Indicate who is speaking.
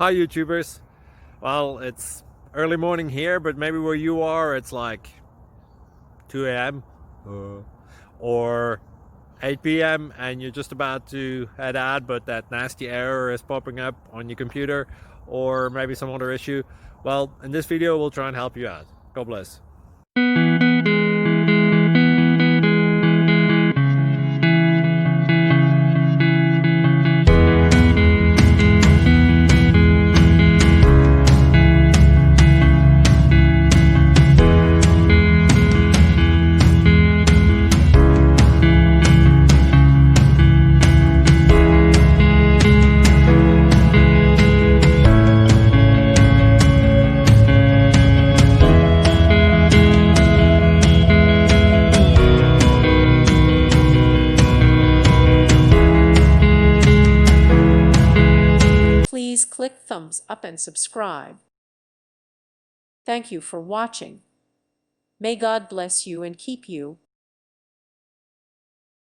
Speaker 1: Hi YouTubers. Well, it's early morning here, but maybe where you are it's like 2 a.m. Or 8 p.m. and you're just about to head out, but that nasty error is popping up on your computer, or maybe some other issue. Well, in this video we'll try and help you out. God bless.
Speaker 2: Please click thumbs up and subscribe. Thank you for watching. May God bless you and keep you.